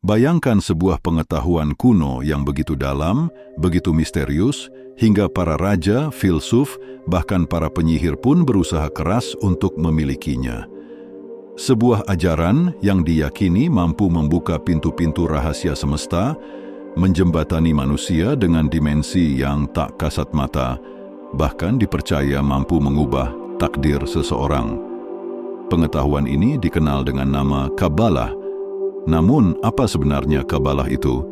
Bayangkan sebuah pengetahuan kuno yang begitu dalam, begitu misterius, hingga para raja, filsuf, bahkan para penyihir pun berusaha keras untuk memilikinya. Sebuah ajaran yang diyakini mampu membuka pintu-pintu rahasia semesta, menjembatani manusia dengan dimensi yang tak kasat mata, bahkan dipercaya mampu mengubah takdir seseorang. Pengetahuan ini dikenal dengan nama Kabalah. Namun, apa sebenarnya Kabalah itu?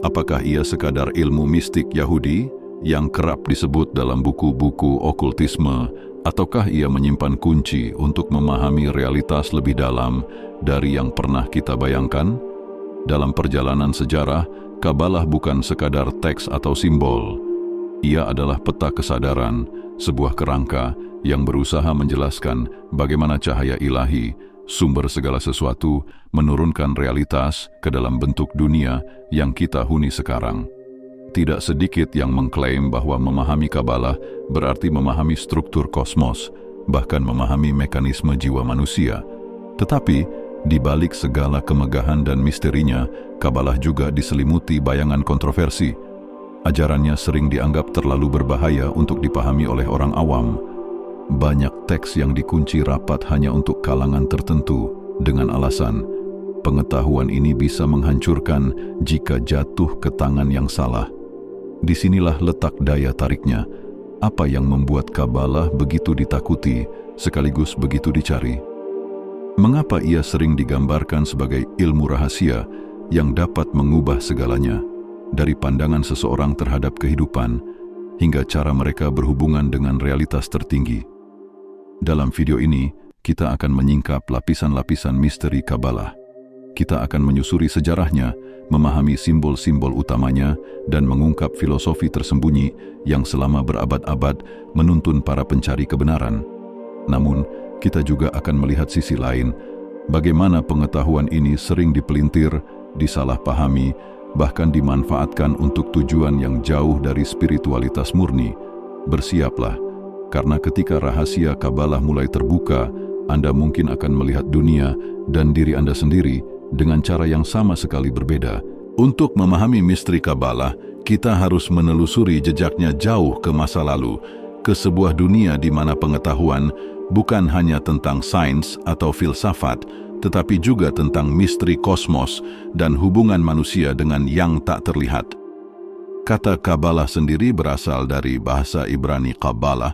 Apakah ia sekadar ilmu mistik Yahudi yang kerap disebut dalam buku-buku okultisme, ataukah ia menyimpan kunci untuk memahami realitas lebih dalam dari yang pernah kita bayangkan? Dalam perjalanan sejarah, Kabalah bukan sekadar teks atau simbol. Ia adalah peta kesadaran, sebuah kerangka yang berusaha menjelaskan bagaimana cahaya ilahi, sumber segala sesuatu, menurunkan realitas ke dalam bentuk dunia yang kita huni sekarang. Tidak sedikit yang mengklaim bahwa memahami Kabalah berarti memahami struktur kosmos, bahkan memahami mekanisme jiwa manusia. Tetapi, di balik segala kemegahan dan misterinya, Kabalah juga diselimuti bayangan kontroversi. Ajarannya sering dianggap terlalu berbahaya untuk dipahami oleh orang awam. Banyak teks yang dikunci rapat hanya untuk kalangan tertentu dengan alasan pengetahuan ini bisa menghancurkan jika jatuh ke tangan yang salah. Disinilah letak daya tariknya. Apa yang membuat Kabalah begitu ditakuti sekaligus begitu dicari? Mengapa ia sering digambarkan sebagai ilmu rahasia yang dapat mengubah segalanya, dari pandangan seseorang terhadap kehidupan hingga cara mereka berhubungan dengan realitas tertinggi? Dalam video ini, kita akan menyingkap lapisan-lapisan misteri Kabalah. Kita akan menyusuri sejarahnya, memahami simbol-simbol utamanya, dan mengungkap filosofi tersembunyi yang selama berabad-abad menuntun para pencari kebenaran. Namun, kita juga akan melihat sisi lain, bagaimana pengetahuan ini sering dipelintir, disalahpahami, bahkan dimanfaatkan untuk tujuan yang jauh dari spiritualitas murni. Bersiaplah, karena ketika rahasia Kabalah mulai terbuka, Anda mungkin akan melihat dunia dan diri Anda sendiri dengan cara yang sama sekali berbeda. Untuk memahami misteri Kabalah, kita harus menelusuri jejaknya jauh ke masa lalu, ke sebuah dunia di mana pengetahuan bukan hanya tentang sains atau filsafat, tetapi juga tentang misteri kosmos dan hubungan manusia dengan yang tak terlihat. Kata Kabalah sendiri berasal dari bahasa Ibrani Kabbalah,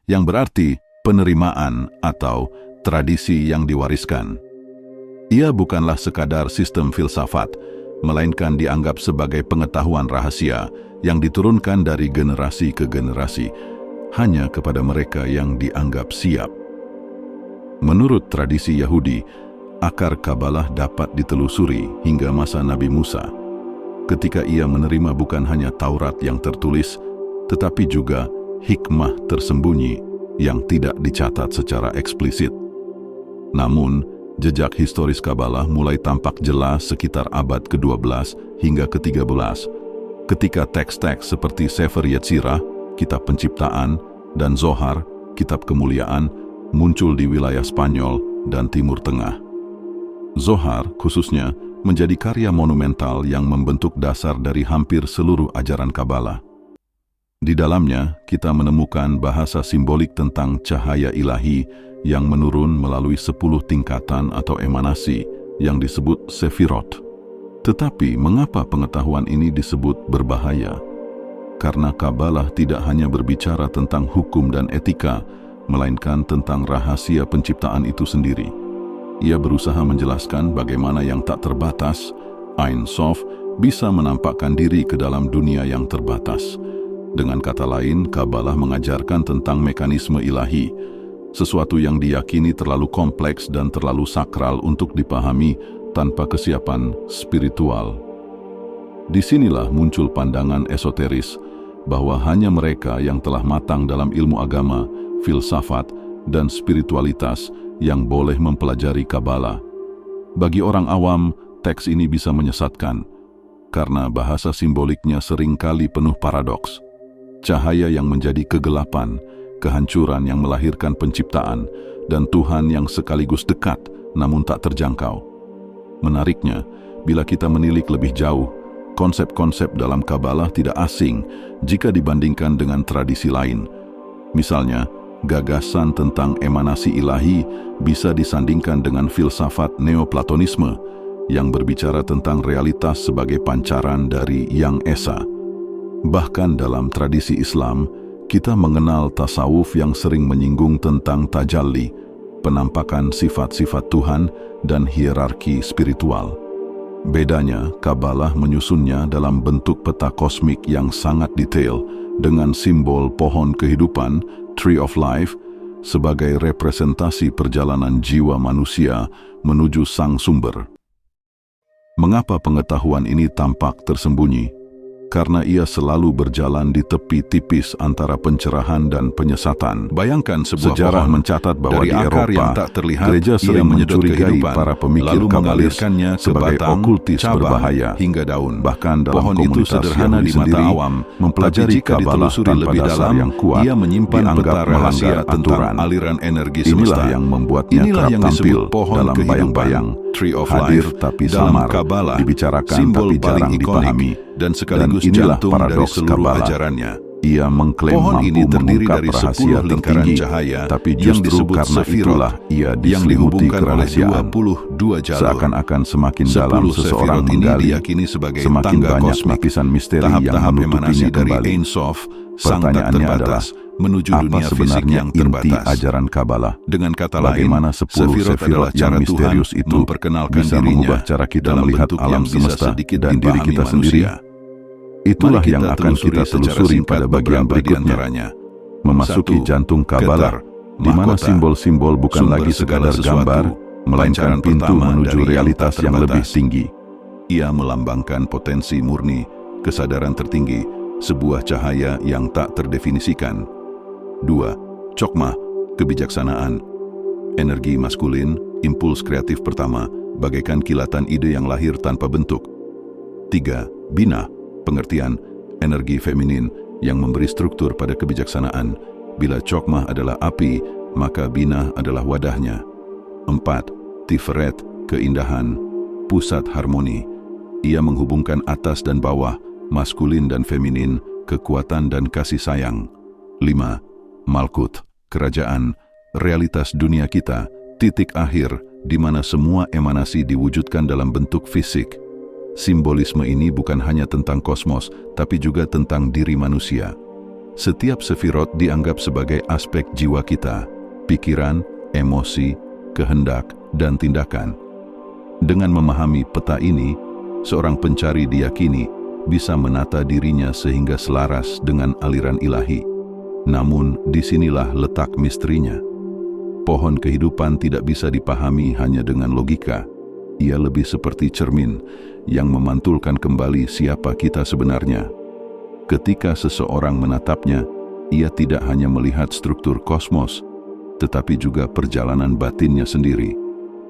yang berarti penerimaan atau tradisi yang diwariskan. Ia bukanlah sekadar sistem filsafat, melainkan dianggap sebagai pengetahuan rahasia yang diturunkan dari generasi ke generasi, hanya kepada mereka yang dianggap siap. Menurut tradisi Yahudi, akar Kabalah dapat ditelusuri hingga masa Nabi Musa, ketika ia menerima bukan hanya Taurat yang tertulis, tetapi juga hikmah tersembunyi yang tidak dicatat secara eksplisit. Namun, jejak historis Kabalah mulai tampak jelas sekitar abad ke-12 hingga ke-13, ketika teks-teks seperti Sefer Yetzirah, Kitab Penciptaan, dan Zohar, Kitab Kemuliaan, muncul di wilayah Spanyol dan Timur Tengah. Zohar, khususnya, menjadi karya monumental yang membentuk dasar dari hampir seluruh ajaran Kabalah. Di dalamnya, kita menemukan bahasa simbolik tentang cahaya ilahi yang menurun melalui 10 tingkatan atau emanasi yang disebut Sefirot. Tetapi, mengapa pengetahuan ini disebut berbahaya? Karena Kabalah tidak hanya berbicara tentang hukum dan etika, melainkan tentang rahasia penciptaan itu sendiri. Ia berusaha menjelaskan bagaimana yang tak terbatas, Ein Sof, bisa menampakkan diri ke dalam dunia yang terbatas. Dengan kata lain, Kabalah mengajarkan tentang mekanisme ilahi, sesuatu yang diyakini terlalu kompleks dan terlalu sakral untuk dipahami tanpa kesiapan spiritual. Disinilah muncul pandangan esoteris, bahwa hanya mereka yang telah matang dalam ilmu agama, filsafat, dan spiritualitas yang boleh mempelajari Kabalah. Bagi orang awam, teks ini bisa menyesatkan, karena bahasa simboliknya seringkali penuh paradoks. Cahaya yang menjadi kegelapan, kehancuran yang melahirkan penciptaan, dan Tuhan yang sekaligus dekat namun tak terjangkau. Menariknya, Bila kita menilik lebih jauh, konsep-konsep dalam Kabalah tidak asing jika dibandingkan dengan tradisi lain. Misalnya, gagasan tentang emanasi ilahi bisa disandingkan dengan filsafat Neoplatonisme yang berbicara tentang realitas sebagai pancaran dari Yang Esa. Bahkan dalam tradisi Islam, kita mengenal tasawuf yang sering menyinggung tentang tajalli, penampakan sifat-sifat Tuhan dan hierarki spiritual. Bedanya, Kabalah menyusunnya dalam bentuk peta kosmik yang sangat detail dengan simbol pohon kehidupan, Tree of Life, sebagai representasi perjalanan jiwa manusia menuju sang sumber. Mengapa pengetahuan ini tampak tersembunyi? Karena ia selalu berjalan di tepi tipis antara pencerahan dan penyesatan. Bayangkan sebuah sejarah mencatat bahwa di Eropa yang tak terlihat, gereja sering mencurigai para pemikir Kabalis sebagai okultis berbahaya hingga daun. Bahkan dalam pohon itu sederhana di mata awam, mempelajari Kabalah tanpa dasar yang kuat, ia menyimpan peta rahasia tentang aliran energi semesta. Inilah yang membuatnya kerap tampil dalam bayang-bayang, hadir tapi samar, dibicarakan tapi jarang dipahami. Dan sekaligus jantung dari seluruh ajarannya. Ia mengklaim mampu mengungkap rahasia tertinggi, tapi justru karena itulah ia diselimuti kerahasiaan. Seakan-akan semakin dalam seseorang menggali, semakin banyak lapisan misteri yang menutupinya kembali. Pertanyaannya adalah, apa sebenarnya inti ajaran Kabalah? Dengan kata lain, bagaimana 10 sefirot yang misterius itu bisa mengubah cara kita melihat alam semesta dan diri kita sendiri? Itulah yang akan kita telusuri pada bagian berikutnya. Memasuki jantung Kabalah, di mana simbol-simbol bukan lagi sekadar gambar, melainkan pintu menuju realitas yang lebih tinggi. Ia melambangkan potensi murni, kesadaran tertinggi, sebuah cahaya yang tak terdefinisikan. 2. Chokmah, kebijaksanaan. Energi maskulin, impuls kreatif pertama, bagaikan kilatan ide yang lahir tanpa bentuk. 3. Binah, pengertian, energi feminin yang memberi struktur pada kebijaksanaan. Bila Chokmah adalah api, maka Binah adalah wadahnya. 4. Tiferet, keindahan, pusat harmoni. Ia menghubungkan atas dan bawah, maskulin dan feminin, kekuatan dan kasih sayang. 5. Malkut, kerajaan, realitas dunia kita, titik akhir di mana semua emanasi diwujudkan dalam bentuk fisik. Simbolisme ini bukan hanya tentang kosmos, tapi juga tentang diri manusia. Setiap sefirot dianggap sebagai aspek jiwa kita, pikiran, emosi, kehendak, dan tindakan. Dengan memahami peta ini, seorang pencari diyakini bisa menata dirinya sehingga selaras dengan aliran ilahi. Namun, disinilah letak misterinya. Pohon kehidupan tidak bisa dipahami hanya dengan logika. Ia lebih seperti cermin yang memantulkan kembali siapa kita sebenarnya. Ketika seseorang menatapnya, ia tidak hanya melihat struktur kosmos, tetapi juga perjalanan batinnya sendiri.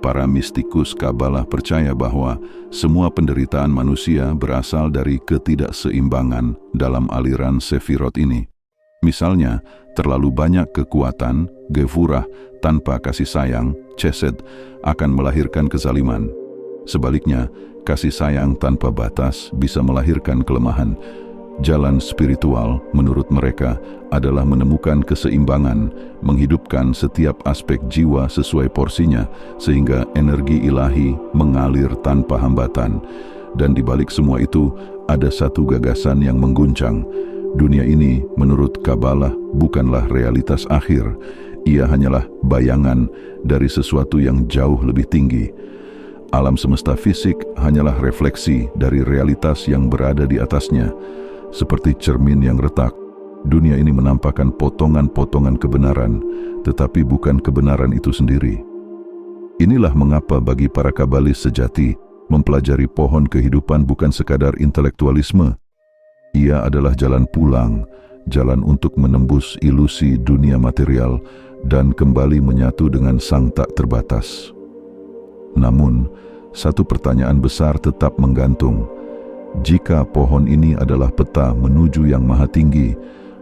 Para mistikus Kabalah percaya bahwa semua penderitaan manusia berasal dari ketidakseimbangan dalam aliran sefirot ini. Misalnya, terlalu banyak kekuatan, gevurah, tanpa kasih sayang, chesed, akan melahirkan kezaliman. Sebaliknya, kasih sayang tanpa batas bisa melahirkan kelemahan. Jalan spiritual, menurut mereka, adalah menemukan keseimbangan, menghidupkan setiap aspek jiwa sesuai porsinya, sehingga energi ilahi mengalir tanpa hambatan. Dan di balik semua itu, ada satu gagasan yang mengguncang. Dunia ini, menurut Kabalah, bukanlah realitas akhir. Ia hanyalah bayangan dari sesuatu yang jauh lebih tinggi. Alam semesta fisik hanyalah refleksi dari realitas yang berada di atasnya. Seperti cermin yang retak, dunia ini menampakkan potongan-potongan kebenaran, tetapi bukan kebenaran itu sendiri. Inilah mengapa bagi para Kabalis sejati, mempelajari pohon kehidupan bukan sekadar intelektualisme. Ia adalah jalan pulang, jalan untuk menembus ilusi dunia material dan kembali menyatu dengan Sang Tak Terbatas. Namun, satu pertanyaan besar tetap menggantung. Jika pohon ini adalah peta menuju yang maha tinggi,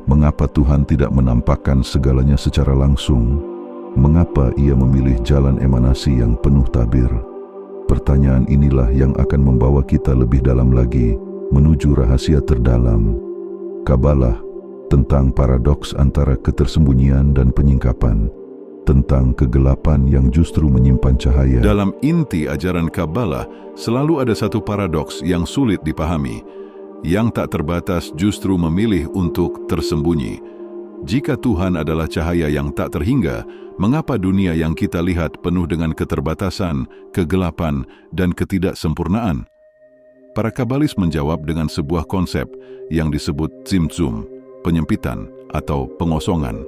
mengapa Tuhan tidak menampakkan segalanya secara langsung? Mengapa ia memilih jalan emanasi yang penuh tabir? Pertanyaan inilah yang akan membawa kita lebih dalam lagi menuju rahasia terdalam Kabalah, tentang paradoks antara ketersembunyian dan penyingkapan, tentang kegelapan yang justru menyimpan cahaya. Dalam inti ajaran Kabalah, selalu ada satu paradoks yang sulit dipahami. Yang tak terbatas justru memilih untuk tersembunyi. Jika Tuhan adalah cahaya yang tak terhingga, mengapa dunia yang kita lihat penuh dengan keterbatasan, kegelapan, dan ketidaksempurnaan? Para Kabalis menjawab dengan sebuah konsep yang disebut Tzimtzum, penyempitan atau pengosongan.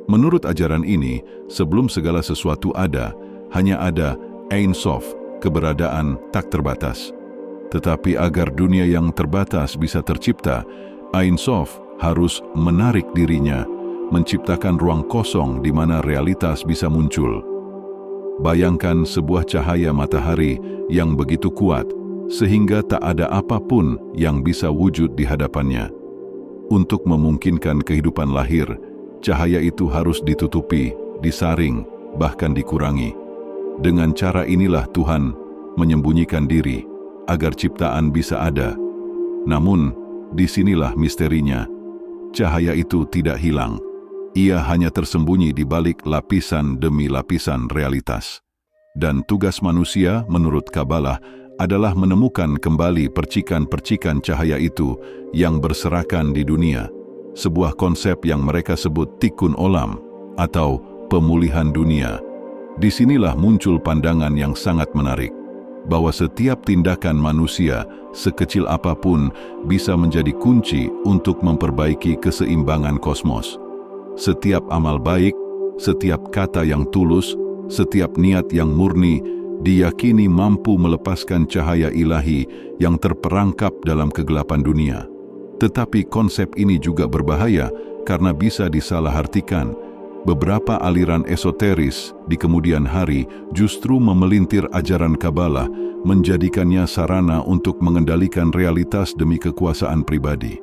Menurut ajaran ini, sebelum segala sesuatu ada, hanya ada Ein Sof, keberadaan tak terbatas. Tetapi agar dunia yang terbatas bisa tercipta, Ein Sof harus menarik dirinya, menciptakan ruang kosong di mana realitas bisa muncul. Bayangkan sebuah cahaya matahari yang begitu kuat, sehingga tak ada apapun yang bisa wujud di hadapannya. Untuk memungkinkan kehidupan lahir, cahaya itu harus ditutupi, disaring, bahkan dikurangi. Dengan cara inilah Tuhan menyembunyikan diri, agar ciptaan bisa ada. Namun, disinilah misterinya. Cahaya itu tidak hilang. Ia hanya tersembunyi di balik lapisan demi lapisan realitas. Dan tugas manusia, menurut Kabalah, adalah menemukan kembali percikan-percikan cahaya itu yang berserakan di dunia. Sebuah konsep yang mereka sebut tikkun olam atau pemulihan dunia. Disinilah muncul pandangan yang sangat menarik, bahwa setiap tindakan manusia, sekecil apapun, bisa menjadi kunci untuk memperbaiki keseimbangan kosmos. Setiap amal baik, setiap kata yang tulus, setiap niat yang murni, diyakini mampu melepaskan cahaya ilahi yang terperangkap dalam kegelapan dunia. Tetapi konsep ini juga berbahaya karena bisa disalahartikan. Beberapa aliran esoteris di kemudian hari justru memelintir ajaran Kabalah, menjadikannya sarana untuk mengendalikan realitas demi kekuasaan pribadi.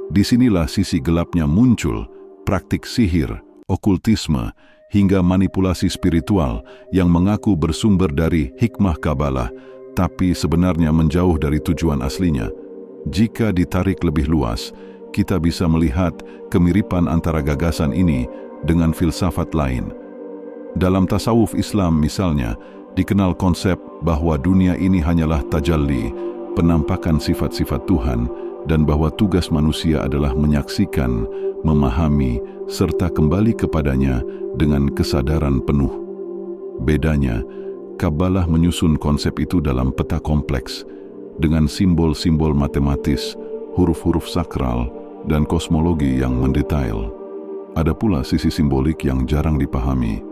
Disinilah sisi gelapnya muncul, praktik sihir, okultisme, hingga manipulasi spiritual yang mengaku bersumber dari hikmah Kabalah, tapi sebenarnya menjauh dari tujuan aslinya. Jika ditarik lebih luas, kita bisa melihat kemiripan antara gagasan ini dengan filsafat lain. Dalam tasawuf Islam misalnya, dikenal konsep bahwa dunia ini hanyalah tajalli, penampakan sifat-sifat Tuhan, dan bahwa tugas manusia adalah menyaksikan, memahami, serta kembali kepadanya dengan kesadaran penuh. Bedanya, Kabalah menyusun konsep itu dalam peta kompleks, dengan simbol-simbol matematis, huruf-huruf sakral, dan kosmologi yang mendetail. Ada pula sisi simbolik yang jarang dipahami.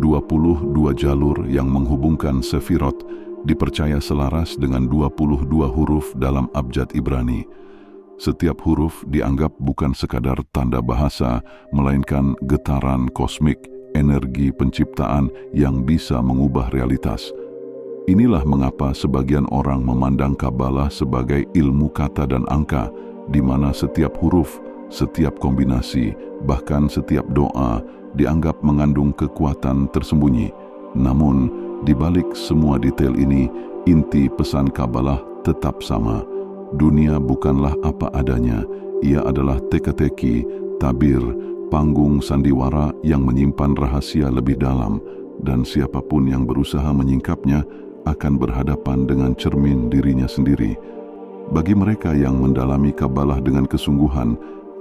22 jalur yang menghubungkan sefirot dipercaya selaras dengan 22 huruf dalam abjad Ibrani. Setiap huruf dianggap bukan sekadar tanda bahasa, melainkan getaran kosmik, energi penciptaan yang bisa mengubah realitas. Inilah mengapa sebagian orang memandang Kabalah sebagai ilmu kata dan angka, di mana setiap huruf, setiap kombinasi, bahkan setiap doa dianggap mengandung kekuatan tersembunyi. Namun, di balik semua detail ini, inti pesan Kabalah tetap sama. Dunia bukanlah apa adanya, ia adalah teka-teki, tabir, panggung sandiwara yang menyimpan rahasia lebih dalam, dan siapapun yang berusaha menyingkapnya akan berhadapan dengan cermin dirinya sendiri. Bagi mereka yang mendalami Kabalah dengan kesungguhan,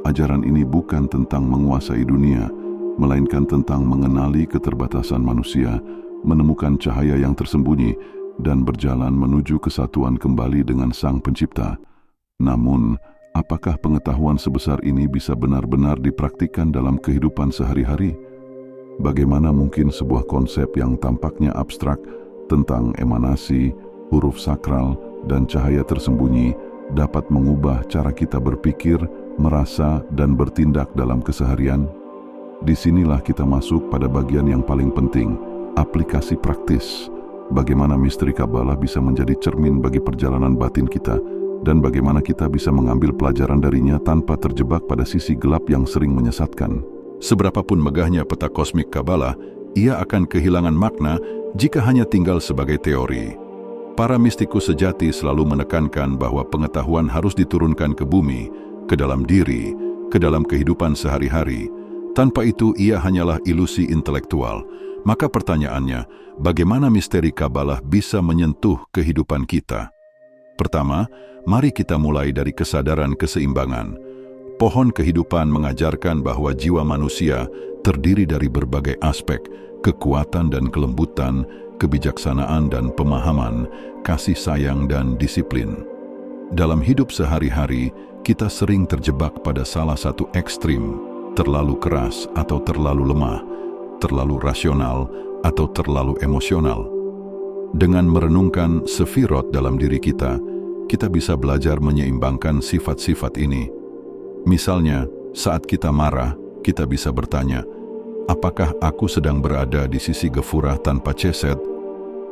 ajaran ini bukan tentang menguasai dunia, melainkan tentang mengenali keterbatasan manusia, menemukan cahaya yang tersembunyi, dan berjalan menuju kesatuan kembali dengan Sang Pencipta. Namun, apakah pengetahuan sebesar ini bisa benar-benar dipraktikkan dalam kehidupan sehari-hari? Bagaimana mungkin sebuah konsep yang tampaknya abstrak tentang emanasi, huruf sakral, dan cahaya tersembunyi dapat mengubah cara kita berpikir, merasa, dan bertindak dalam keseharian? Disinilah kita masuk pada bagian yang paling penting, aplikasi praktis. Bagaimana misteri Kabalah bisa menjadi cermin bagi perjalanan batin kita, dan bagaimana kita bisa mengambil pelajaran darinya tanpa terjebak pada sisi gelap yang sering menyesatkan. Seberapapun megahnya peta kosmik Kabalah, ia akan kehilangan makna jika hanya tinggal sebagai teori. Para mistikus sejati selalu menekankan bahwa pengetahuan harus diturunkan ke bumi, ke dalam diri, ke dalam kehidupan sehari-hari. Tanpa itu ia hanyalah ilusi intelektual. Maka pertanyaannya, bagaimana misteri Kabalah bisa menyentuh kehidupan kita? Pertama, mari kita mulai dari kesadaran keseimbangan. Pohon kehidupan mengajarkan bahwa jiwa manusia terdiri dari berbagai aspek, kekuatan dan kelembutan, kebijaksanaan dan pemahaman, kasih sayang dan disiplin. Dalam hidup sehari-hari, kita sering terjebak pada salah satu ekstrim, terlalu keras atau terlalu lemah, terlalu rasional atau terlalu emosional. Dengan merenungkan sefirot dalam diri kita bisa belajar menyeimbangkan sifat-sifat ini. Misalnya, saat kita marah, kita bisa bertanya, apakah aku sedang berada di sisi gefurah tanpa ceset?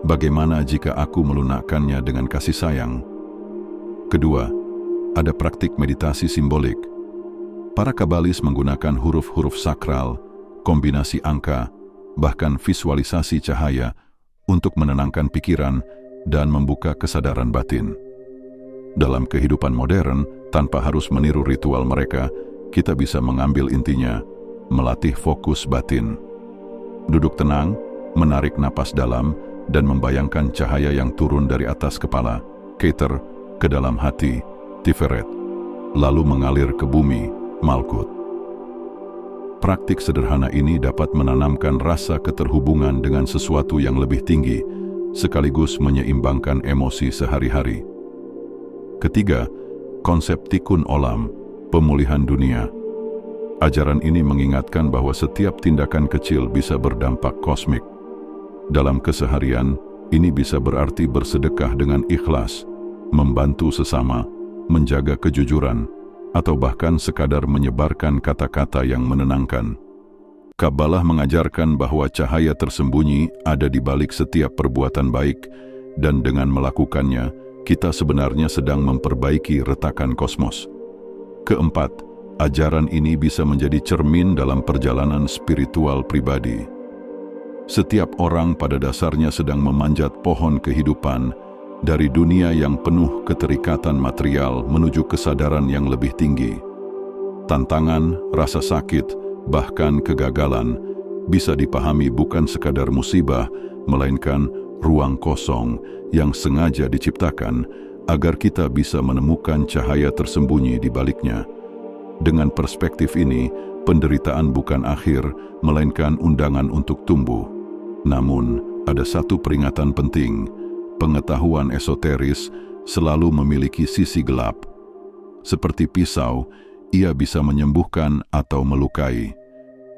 Bagaimana jika aku melunakkannya dengan kasih sayang? Kedua, ada praktik meditasi simbolik. Para kabalis menggunakan huruf-huruf sakral, kombinasi angka, bahkan visualisasi cahaya untuk menenangkan pikiran dan membuka kesadaran batin. Dalam kehidupan modern, tanpa harus meniru ritual mereka, kita bisa mengambil intinya, melatih fokus batin. Duduk tenang, menarik napas dalam, dan membayangkan cahaya yang turun dari atas kepala, Keter, ke dalam hati, Tiferet, lalu mengalir ke bumi, Malkut. Praktik sederhana ini dapat menanamkan rasa keterhubungan dengan sesuatu yang lebih tinggi, sekaligus menyeimbangkan emosi sehari-hari. Ketiga, konsep Tikkun Olam, pemulihan dunia. Ajaran ini mengingatkan bahwa setiap tindakan kecil bisa berdampak kosmik. Dalam keseharian, ini bisa berarti bersedekah dengan ikhlas, membantu sesama, menjaga kejujuran, atau bahkan sekadar menyebarkan kata-kata yang menenangkan. Kabalah mengajarkan bahwa cahaya tersembunyi ada di balik setiap perbuatan baik, dan dengan melakukannya, kita sebenarnya sedang memperbaiki retakan kosmos. Keempat, ajaran ini bisa menjadi cermin dalam perjalanan spiritual pribadi. Setiap orang pada dasarnya sedang memanjat pohon kehidupan dari dunia yang penuh keterikatan material menuju kesadaran yang lebih tinggi. Tantangan, rasa sakit, bahkan kegagalan bisa dipahami bukan sekadar musibah, melainkan ruang kosong yang sengaja diciptakan agar kita bisa menemukan cahaya tersembunyi di baliknya. Dengan perspektif ini, penderitaan bukan akhir, melainkan undangan untuk tumbuh. Namun, ada satu peringatan penting. Pengetahuan esoteris selalu memiliki sisi gelap. Seperti pisau, ia bisa menyembuhkan atau melukai.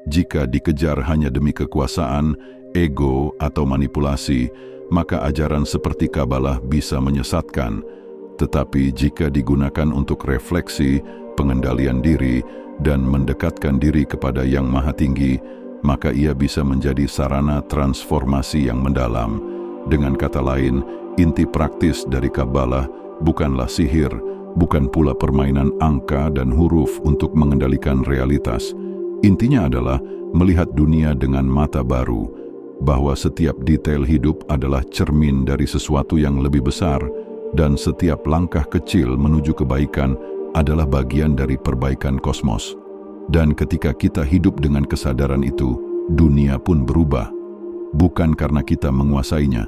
Jika dikejar hanya demi kekuasaan, ego, atau manipulasi, maka ajaran seperti Kabalah bisa menyesatkan. Tetapi jika digunakan untuk refleksi, pengendalian diri, dan mendekatkan diri kepada Yang Maha Tinggi, maka ia bisa menjadi sarana transformasi yang mendalam. Dengan kata lain, inti praktis dari Kabalah bukanlah sihir, bukan pula permainan angka dan huruf untuk mengendalikan realitas. Intinya adalah melihat dunia dengan mata baru, bahwa setiap detail hidup adalah cermin dari sesuatu yang lebih besar, dan setiap langkah kecil menuju kebaikan adalah bagian dari perbaikan kosmos. Dan ketika kita hidup dengan kesadaran itu, dunia pun berubah. Bukan karena kita menguasainya,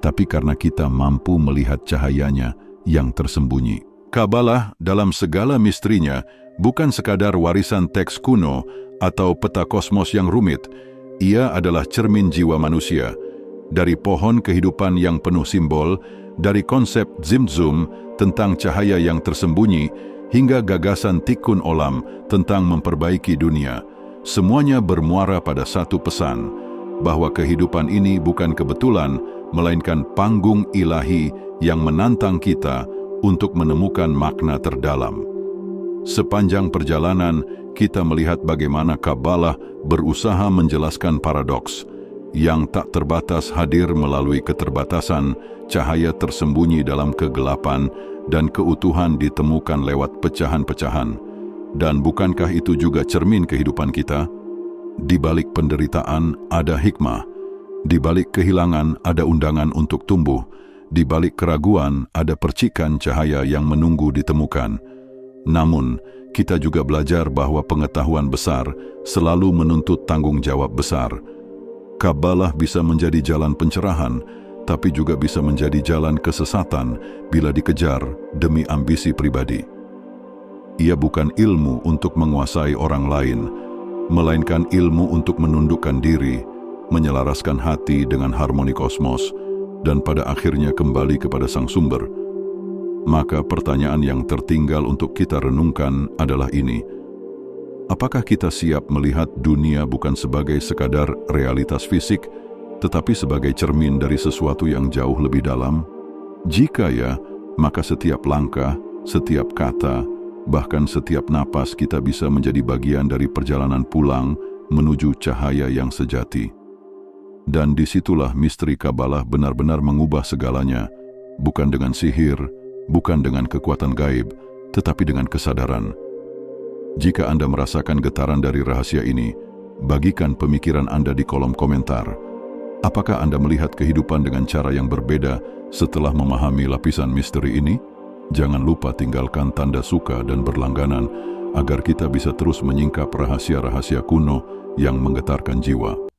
tapi karena kita mampu melihat cahayanya yang tersembunyi. Kabalah dalam segala misterinya bukan sekadar warisan teks kuno atau peta kosmos yang rumit. Ia adalah cermin jiwa manusia. Dari pohon kehidupan yang penuh simbol, dari konsep Zimtzum tentang cahaya yang tersembunyi, hingga gagasan Tikkun Olam tentang memperbaiki dunia, semuanya bermuara pada satu pesan, bahwa kehidupan ini bukan kebetulan, melainkan panggung ilahi yang menantang kita untuk menemukan makna terdalam. Sepanjang perjalanan, kita melihat bagaimana Kabalah berusaha menjelaskan paradoks. Yang tak terbatas hadir melalui keterbatasan, cahaya tersembunyi dalam kegelapan, dan keutuhan ditemukan lewat pecahan-pecahan. Dan bukankah itu juga cermin kehidupan kita? Di balik penderitaan ada hikmah. Di balik kehilangan ada undangan untuk tumbuh. Di balik keraguan ada percikan cahaya yang menunggu ditemukan. Namun, kita juga belajar bahwa pengetahuan besar selalu menuntut tanggung jawab besar. Kabalah bisa menjadi jalan pencerahan, tapi juga bisa menjadi jalan kesesatan bila dikejar demi ambisi pribadi. Ia bukan ilmu untuk menguasai orang lain, melainkan ilmu untuk menundukkan diri, menyelaraskan hati dengan harmoni kosmos, dan pada akhirnya kembali kepada sang sumber. Maka pertanyaan yang tertinggal untuk kita renungkan adalah ini: apakah kita siap melihat dunia bukan sebagai sekadar realitas fisik, tetapi sebagai cermin dari sesuatu yang jauh lebih dalam? Jika ya, maka setiap langkah, setiap kata, bahkan setiap napas kita bisa menjadi bagian dari perjalanan pulang menuju cahaya yang sejati. Dan disitulah misteri Kabalah benar-benar mengubah segalanya, bukan dengan sihir, bukan dengan kekuatan gaib, tetapi dengan kesadaran. Jika Anda merasakan getaran dari rahasia ini, bagikan pemikiran Anda di kolom komentar. Apakah Anda melihat kehidupan dengan cara yang berbeda setelah memahami lapisan misteri ini? Jangan lupa tinggalkan tanda suka dan berlangganan agar kita bisa terus menyingkap rahasia-rahasia kuno yang menggetarkan jiwa.